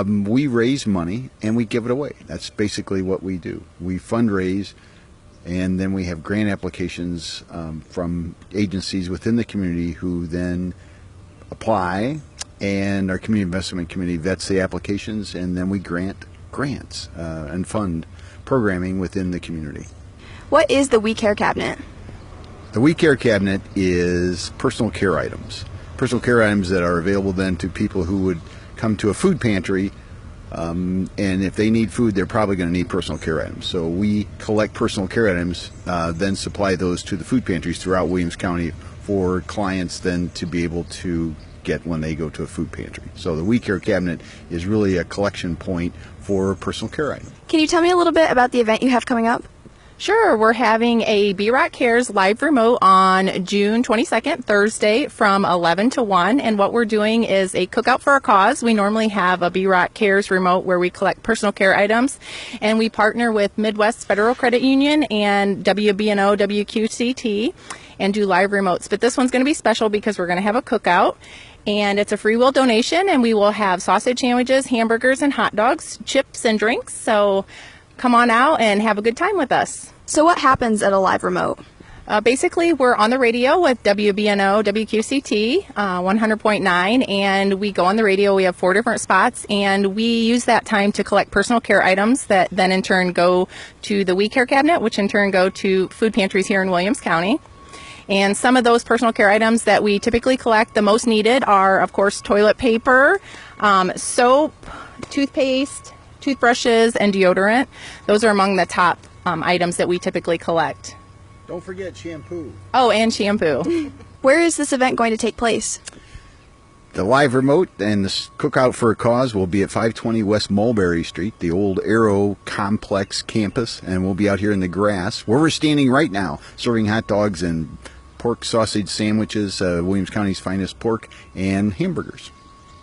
We raise money and we give it away. That's basically what we do. We fundraise, and then we have grant applications from agencies within the community who then apply, and our community investment committee vets the applications, and then we grant grants and fund programming within the community. What is the We Care Cabinet? The We Care Cabinet is personal care items. Personal care items that are available then to people who would come to a food pantry, and if they need food, they're probably going to need personal care items. So we collect personal care items, then supply those to the food pantries throughout Williams County for clients then to be able to get when they go to a food pantry. So the We Care Cabinet is really a collection point for personal care items. Can you tell me a little bit about the event you have coming up? Sure. We're having a B-Rock Cares live remote on June 22nd, Thursday, from 11 to 1. And what we're doing is a cookout for a cause. We normally have a B-Rock Cares remote where we collect personal care items, and we partner with Midwest Federal Credit Union and WBNO WQCT and do live remotes. But this one's going to be special because we're going to have a cookout. And it's a free will donation, and we will have sausage sandwiches, hamburgers, and hot dogs, chips, and drinks. So come on out and have a good time with us. So what happens at a live remote? Basically, we're on the radio with WBNO, WQCT, 100.9, and we go on the radio. We have 4 different spots, and we use that time to collect personal care items that then in turn go to the We Care Cabinet, which in turn go to food pantries here in Williams County. And some of those personal care items that we typically collect, the most needed are, of course, toilet paper, soap, toothpaste, toothbrushes, and deodorant. Those are among the top items that we typically collect. Don't forget shampoo. Oh, and shampoo. Where is this event going to take place? The live remote and the cookout for a cause will be at 520 West Mulberry Street, the old Aero Complex campus, and we'll be out here in the grass where we're standing right now, serving hot dogs and pork sausage sandwiches, Williams County's finest pork, and hamburgers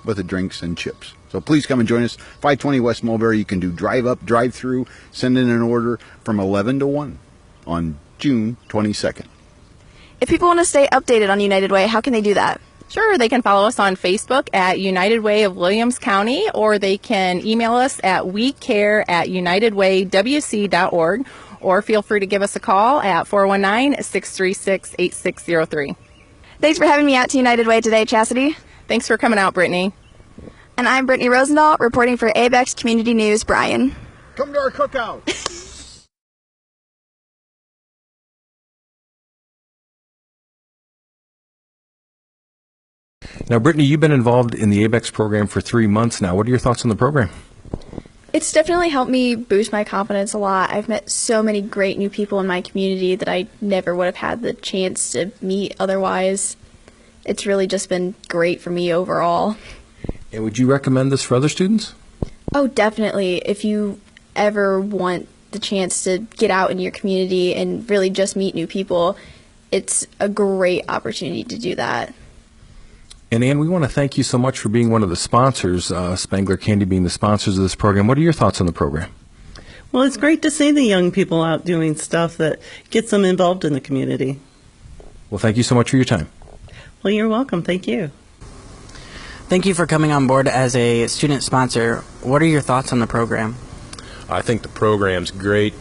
with the drinks and chips. So please come and join us. 520 West Mulberry. You can do drive up, drive through, send in an order from 11 to 1 on June 22nd. If people want to stay updated on United Way, how can they do that? Sure, they can follow us on Facebook at United Way of Williams County, or they can email us at wecare@unitedwaywc.org, or feel free to give us a call at 419-636-8603. Thanks for having me out to United Way today, Chastity. Thanks for coming out, Brittany. And I'm Brittany Rosendahl, reporting for ABEX Community News, Bryan. Come to our cookout. Now, Brittany, you've been involved in the ABEX program for 3 months now. What are your thoughts on the program? It's definitely helped me boost my confidence a lot. I've met so many great new people in my community that I never would have had the chance to meet otherwise. It's really just been great for me overall. And would you recommend this for other students? Oh, definitely. If you ever want the chance to get out in your community and really just meet new people, it's a great opportunity to do that. And Ann, we want to thank you so much for being one of the sponsors, Spangler Candy being the sponsors of this program. What are your thoughts on the program? Well, it's great to see the young people out doing stuff that gets them involved in the community. Well, thank you so much for your time. Well, you're welcome. Thank you. Thank you for coming on board as a student sponsor. What are your thoughts on the program? I think the program's great.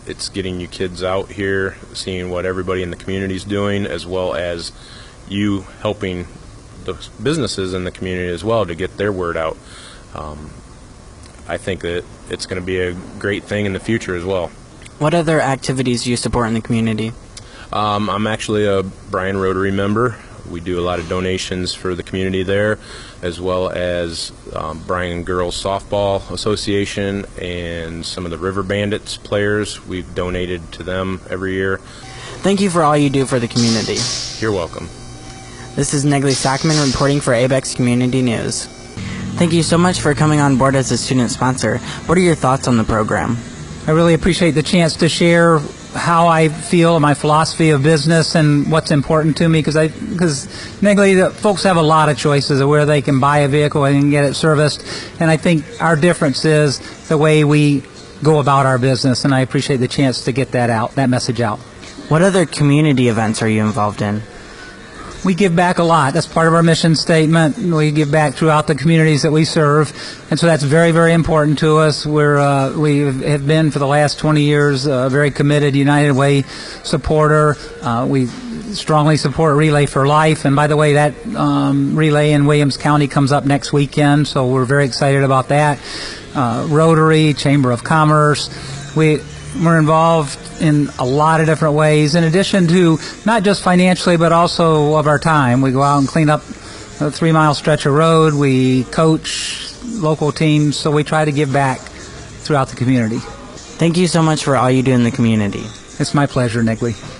It's getting you kids out here, seeing what everybody in the community is doing, as well as you helping the businesses in the community as well to get their word out. I think that it's going to be a great thing in the future as well. What other activities do you support in the community? I'm actually a Bryan Rotary member. We do a lot of donations for the community there, as well as Bryan Girls Softball Association and some of the River Bandits players. We've donated to them every year. Thank you for all you do for the community. You're welcome. This is Negley Stockman reporting for ABEX Community News. Thank you so much for coming on board as a student sponsor. What are your thoughts on the program? I really appreciate the chance to share how I feel, my philosophy of business, and what's important to me, because Negley, the folks have a lot of choices of where they can buy a vehicle and get it serviced, and I think our difference is the way we go about our business, and I appreciate the chance to get that message out. What other community events are you involved in? we give back a lot. That's part of our mission statement. We give back throughout the communities that we serve, and so that's very, very important to us. We have been for the last 20 years a very committed United Way supporter. We strongly support Relay for Life, and by the way, that relay in Williams County comes up next weekend, so we're very excited about that. Rotary, Chamber of Commerce, we're involved in a lot of different ways, in addition to not just financially, but also of our time. We go out and clean up a 3-mile stretch of road. We coach local teams, so we try to give back throughout the community. Thank you so much for all you do in the community. It's my pleasure, Nigley.